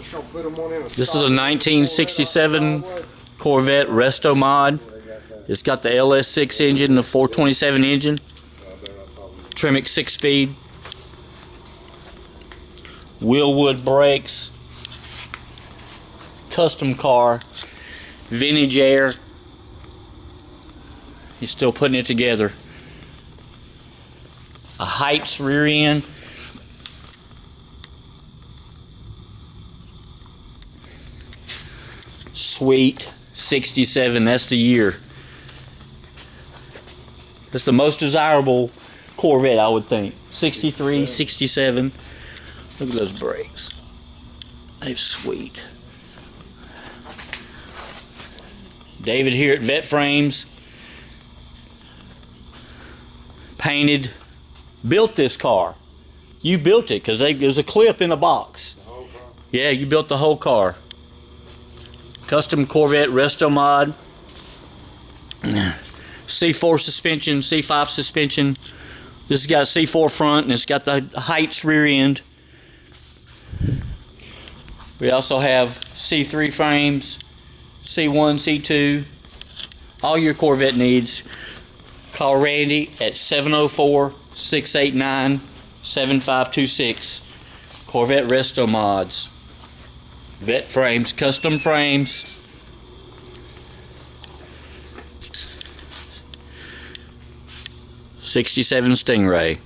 just gonna put them on in a This is a 1967 Corvette Restomod. It's got the LS6 engine, the 427 engine. Tremec 6-speed. Wheelwood brakes. Custom car. Vintage air. He's still putting it together. A Heights rear end. Sweet 67, that's the year. That's the most desirable Corvette, I would think. 63, 67. Look at those brakes. They're sweet. David here at Vetteframes. Painted. Built this car. You built it because there's a clip in the box. Yeah, you built the whole car. Custom Corvette Restomod. C4 suspension, C5 suspension. This has got C4 front and it's got the Heights rear end. We also have C3 frames, C1, C2. All your Corvette needs. Call Randy at 704-689-7526. Corvette Restomods. Vetteframes, custom frames. '67 Stingray.